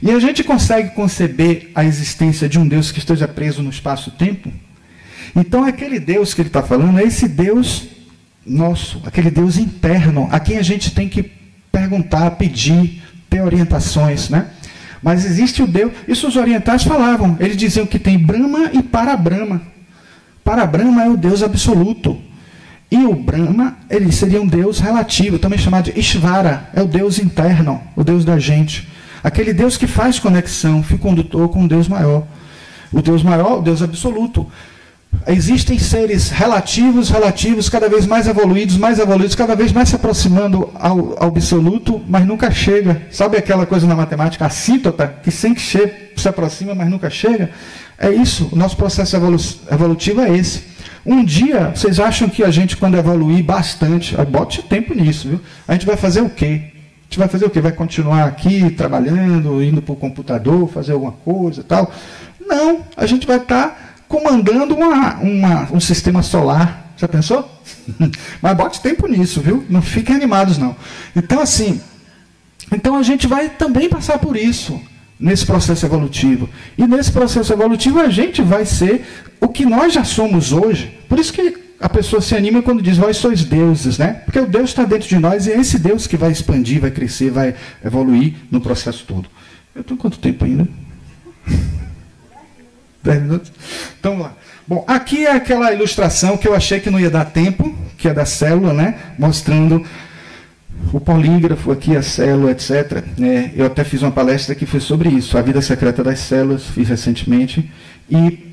E a gente consegue conceber a existência de um Deus que esteja preso no espaço-tempo? Então, aquele Deus que ele está falando é esse Deus nosso, aquele Deus interno, a quem a gente tem que perguntar, pedir, ter orientações, né? Mas existe o Deus, isso os orientais falavam, eles diziam que tem Brahma e Parabrahma. Parabrahma é o Deus absoluto. E o Brahma, ele seria um Deus relativo, também chamado de Ishvara, é o Deus interno, o Deus da gente. Aquele Deus que faz conexão, fica condutor com um Deus maior. O Deus maior, o Deus absoluto. Existem seres relativos, cada vez mais evoluídos, cada vez mais se aproximando ao absoluto, mas nunca chega. Sabe aquela coisa na matemática, a assíntota, que sempre se aproxima, mas nunca chega? É isso, o nosso processo evolutivo é esse. Um dia, vocês acham que a gente, quando evoluir bastante, bote tempo nisso, viu? A gente vai fazer o quê? A gente vai fazer o quê? Vai continuar aqui, trabalhando, indo para o computador, fazer alguma coisa e tal? Não, a gente vai estar comandando um sistema solar. Já pensou? Mas bote tempo nisso, viu? Não fiquem animados, não. Então, assim, a gente vai também passar por isso, nesse processo evolutivo. E nesse processo evolutivo a gente vai ser o que nós já somos hoje. Por isso que a pessoa se anima quando diz, vós sois deuses, né? Porque o Deus está dentro de nós e é esse Deus que vai expandir, vai crescer, vai evoluir no processo todo. Eu estou quanto tempo ainda? 10 minutos? Então, vamos lá. Bom, aqui é aquela ilustração que eu achei que não ia dar tempo, que é da célula, né? Mostrando o polígrafo aqui, a célula, etc. Eu até fiz uma palestra que foi sobre isso, a vida secreta das células, fiz recentemente, e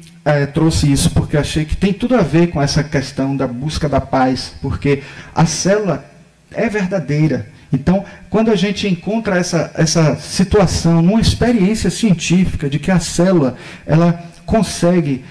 trouxe isso porque achei que tem tudo a ver com essa questão da busca da paz, porque a célula é verdadeira. Então, quando a gente encontra essa situação, numa experiência científica de que a célula ela consegue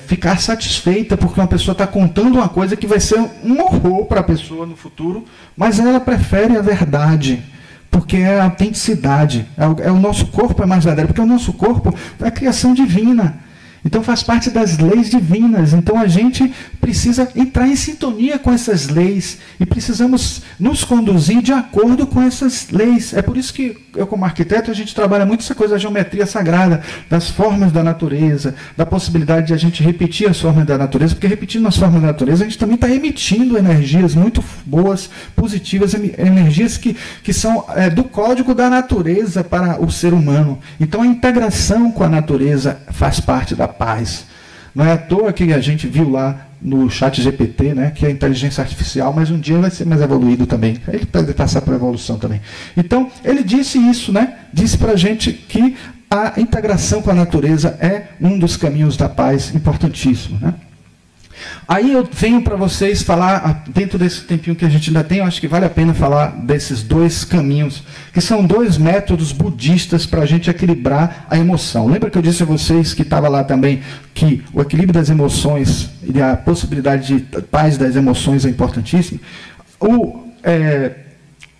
ficar satisfeita porque uma pessoa está contando uma coisa que vai ser um horror para a pessoa no futuro, mas ela prefere a verdade, porque é a autenticidade, o nosso corpo é mais verdadeiro, porque o nosso corpo é a criação divina. Então faz parte das leis divinas. Então a gente precisa entrar em sintonia com essas leis e precisamos nos conduzir de acordo com essas leis. É por isso que eu, como arquiteto, a gente trabalha muito essa coisa da geometria sagrada, das formas da natureza, da possibilidade de a gente repetir as formas da natureza, porque repetindo as formas da natureza, a gente também está emitindo energias muito boas, positivas, energias que são do código da natureza para o ser humano. Então a integração com a natureza faz parte da paz. Não é à toa que a gente viu lá no chat GPT, né, que é a inteligência artificial, mas um dia vai ser mais evoluído também. Ele pode passar por evolução também. Então, ele disse isso, né? Disse para a gente que a integração com a natureza é um dos caminhos da paz importantíssimo, né? Aí eu venho para vocês falar, dentro desse tempinho que a gente ainda tem, eu acho que vale a pena falar desses dois caminhos, que são dois métodos budistas para a gente equilibrar a emoção. Lembra que eu disse a vocês que estava lá também, que o equilíbrio das emoções e a possibilidade de paz das emoções é importantíssimo?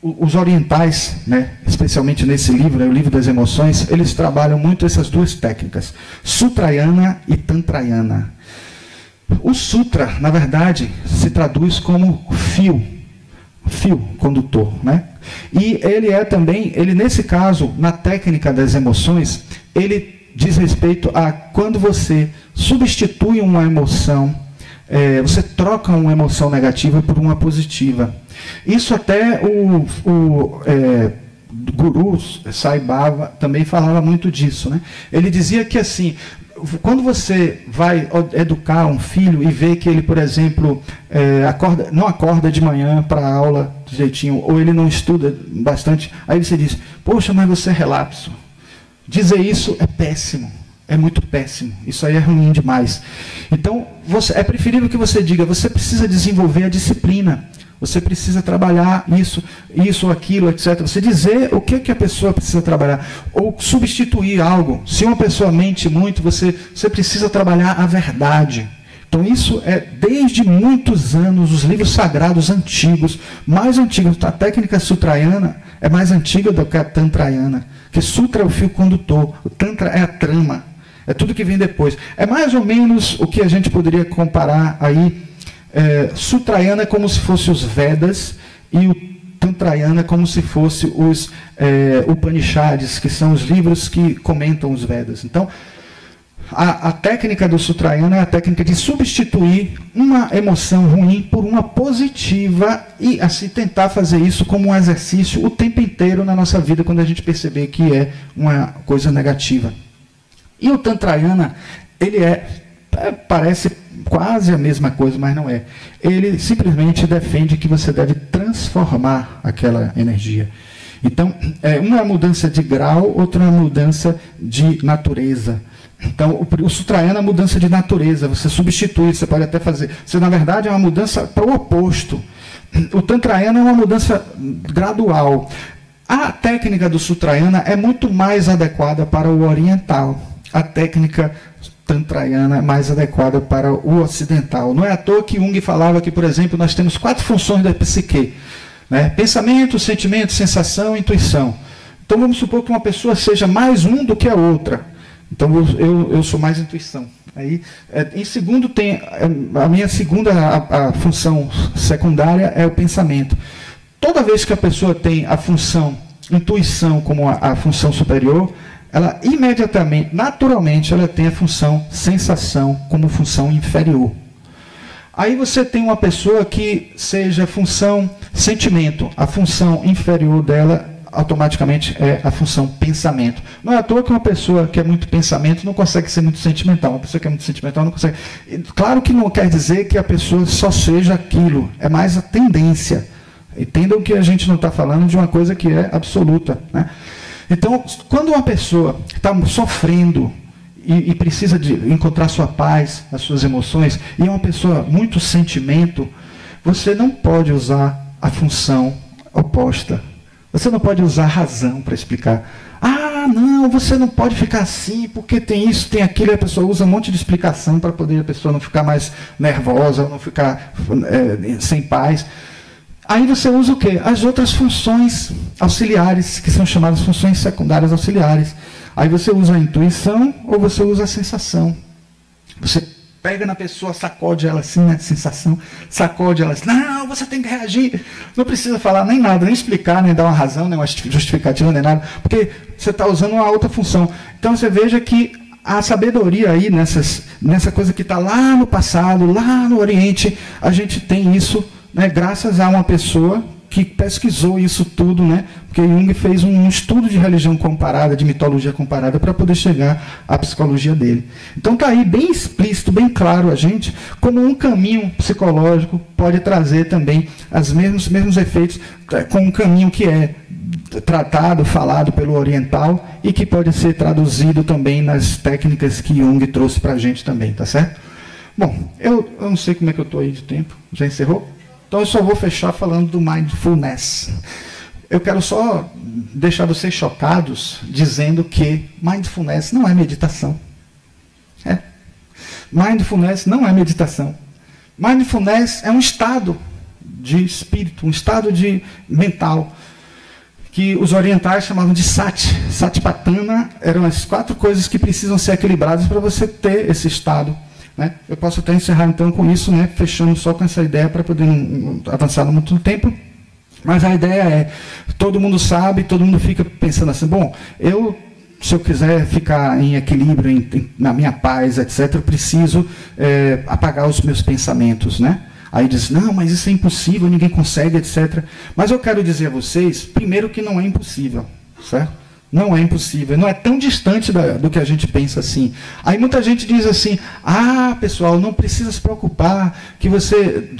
Os orientais, né, especialmente nesse livro, o livro das emoções, eles trabalham muito essas duas técnicas, Sutrayana e Tantrayana. O sutra, na verdade, se traduz como fio condutor, né? E ele é também, nesse caso, na técnica das emoções, ele diz respeito a quando você substitui uma emoção, você troca uma emoção negativa por uma positiva. Isso até o Guru Sai Baba também falava muito disso, né? Ele dizia que assim, quando você vai educar um filho e vê que ele, por exemplo, não acorda de manhã para a aula direitinho, ou ele não estuda bastante, aí você diz, poxa, mas você é relapso. Dizer isso é péssimo, é muito péssimo, isso aí é ruim demais. Então, é preferível que você diga, você precisa desenvolver a disciplina, você precisa trabalhar isso ou aquilo, etc. Você dizer o que a pessoa precisa trabalhar. Ou substituir algo. Se uma pessoa mente muito, você precisa trabalhar a verdade. Então isso é desde muitos anos, os livros sagrados antigos, mais antigos. A técnica sutrayana é mais antiga do que a tantrayana. Porque sutra é o fio condutor, o tantra é a trama. É tudo que vem depois. É mais ou menos o que a gente poderia comparar aí. Sutrayana é como se fosse os Vedas e o Tantrayana é como se fosse os Upanishads, que são os livros que comentam os Vedas. Então, a técnica do Sutrayana é a técnica de substituir uma emoção ruim por uma positiva e assim tentar fazer isso como um exercício o tempo inteiro na nossa vida quando a gente perceber que é uma coisa negativa. E o Tantrayana, ele parece quase a mesma coisa, mas não é. Ele simplesmente defende que você deve transformar aquela energia. Então, uma é a mudança de grau, outra é a mudança de natureza. Então, o Sutrayana é a mudança de natureza, você substitui, você pode até fazer. Você, na verdade, é uma mudança para o oposto. O Tantrayana é uma mudança gradual. A técnica do Sutrayana é muito mais adequada para o oriental. A técnica Tantrayana é mais adequada para o ocidental. Não é à toa que Jung falava que, por exemplo, nós temos 4 funções da psique, né? Pensamento, sentimento, sensação, intuição. Então, vamos supor que uma pessoa seja mais um do que a outra. Então, eu sou mais intuição. Aí, em segundo, tem a minha segunda a função secundária é o pensamento. Toda vez que a pessoa tem a função intuição como a função superior, ela imediatamente, naturalmente, ela tem a função sensação como função inferior. Aí você tem uma pessoa que seja função sentimento, a função inferior dela automaticamente é a função pensamento. Não é à toa que uma pessoa que é muito pensamento não consegue ser muito sentimental. Uma pessoa que é muito sentimental não consegue. Claro que não quer dizer que a pessoa só seja aquilo, é mais a tendência. Entendam que a gente não está falando de uma coisa que é absoluta, né? Então, quando uma pessoa está sofrendo e precisa de encontrar sua paz, as suas emoções, e é uma pessoa muito sentimento, você não pode usar a função oposta. Você não pode usar a razão para explicar. Ah, não, você não pode ficar assim, porque tem isso, tem aquilo, e a pessoa usa um monte de explicação para poder a pessoa não ficar mais nervosa, não ficar sem paz. Aí você usa o quê? As outras funções auxiliares, que são chamadas funções secundárias auxiliares. Aí você usa a intuição ou você usa a sensação. Você pega na pessoa, sacode ela assim, né? Sensação, sacode ela assim, não, você tem que reagir. Não precisa falar nem nada, nem explicar, nem dar uma razão, nem uma justificativa, nem nada, porque você está usando uma outra função. Então você veja que a sabedoria aí, nessa coisa que está lá no passado, lá no Oriente, a gente tem isso, né, graças a uma pessoa que pesquisou isso tudo, né? Porque Jung fez um estudo de religião comparada, de mitologia comparada, para poder chegar à psicologia dele. Então está aí bem explícito, bem claro a gente, como um caminho psicológico pode trazer também os mesmos efeitos, com um caminho que é tratado, falado pelo oriental e que pode ser traduzido também nas técnicas que Jung trouxe para a gente também, tá certo? Bom, eu não sei como é que eu estou aí de tempo, já encerrou? Então eu só vou fechar falando do mindfulness. Eu quero só deixar vocês chocados dizendo que mindfulness não é meditação. Mindfulness não é meditação. Mindfulness é um estado de espírito, um estado de mental, que os orientais chamavam de sati. Satipatthana eram as 4 coisas que precisam ser equilibradas para você ter esse estado. Né? Eu posso até encerrar então com isso, né? Fechando só com essa ideia para poder avançar no muito tempo. Mas a ideia é, todo mundo sabe, todo mundo fica pensando assim, bom, se eu quiser ficar em equilíbrio, na minha paz, etc., eu preciso apagar os meus pensamentos, né? Aí diz, não, mas isso é impossível, ninguém consegue, etc. Mas eu quero dizer a vocês, primeiro que não é impossível, certo? Não é impossível, não é tão distante do que a gente pensa assim. Aí muita gente diz assim, pessoal, não precisa se preocupar que você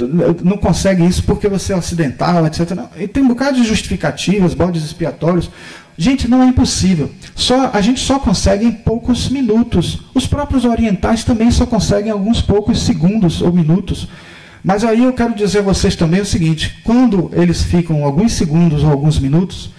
não consegue isso porque você é ocidental, etc. Não, e tem um bocado de justificativas, bodes expiatórios. Gente, não é impossível. A gente só consegue em poucos minutos. Os próprios orientais também só conseguem alguns poucos segundos ou minutos. Mas aí eu quero dizer a vocês também o seguinte, quando eles ficam alguns segundos ou alguns minutos,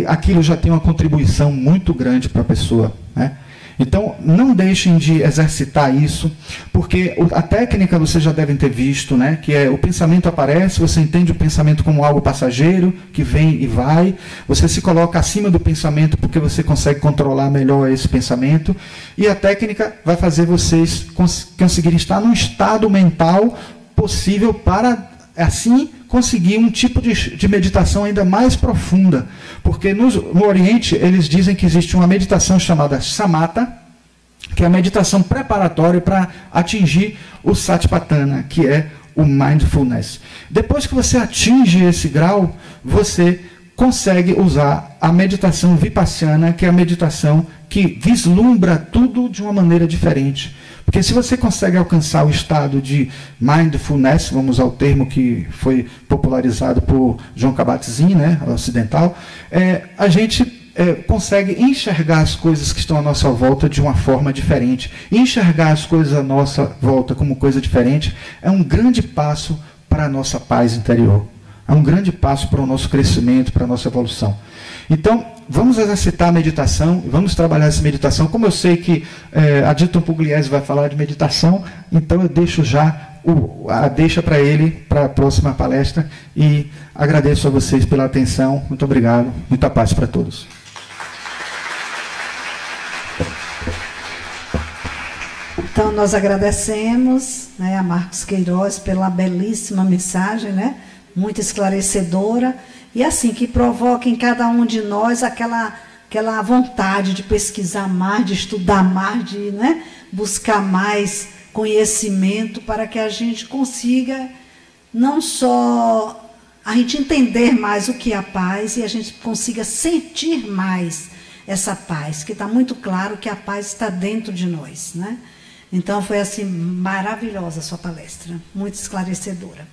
aquilo já tem uma contribuição muito grande para a pessoa, né? Então, não deixem de exercitar isso, porque a técnica vocês já devem ter visto, né? Que é o pensamento aparece, você entende o pensamento como algo passageiro, que vem e vai, você se coloca acima do pensamento porque você consegue controlar melhor esse pensamento, e a técnica vai fazer vocês conseguirem estar num estado mental possível para, assim, conseguir um tipo de meditação ainda mais profunda. Porque no Oriente, eles dizem que existe uma meditação chamada samatha, que é a meditação preparatória para atingir o Satipatthana, que é o mindfulness. Depois que você atinge esse grau, você consegue usar a meditação vipassana, que é a meditação que vislumbra tudo de uma maneira diferente. Porque se você consegue alcançar o estado de mindfulness, vamos usar o termo que foi popularizado por John Kabat-Zinn, né, ocidental, a gente consegue enxergar as coisas que estão à nossa volta de uma forma diferente. Enxergar as coisas à nossa volta como coisa diferente é um grande passo para a nossa paz interior. É um grande passo para o nosso crescimento, para a nossa evolução. Então, vamos exercitar a meditação, vamos trabalhar essa meditação. Como eu sei que a Dito Pugliese vai falar de meditação, então eu deixo já a deixa para ele, para a próxima palestra, e agradeço a vocês pela atenção. Muito obrigado, muita paz para todos. Então, nós agradecemos, né, a Marcos Queiroz pela belíssima mensagem, né, muito esclarecedora, e assim, que provoca em cada um de nós aquela vontade de pesquisar mais, de estudar mais, de, né, buscar mais conhecimento, para que a gente consiga não só a gente entender mais o que é a paz, e a gente consiga sentir mais essa paz, que está muito claro que a paz está dentro de nós, né? Então, foi assim, maravilhosa a sua palestra, muito esclarecedora.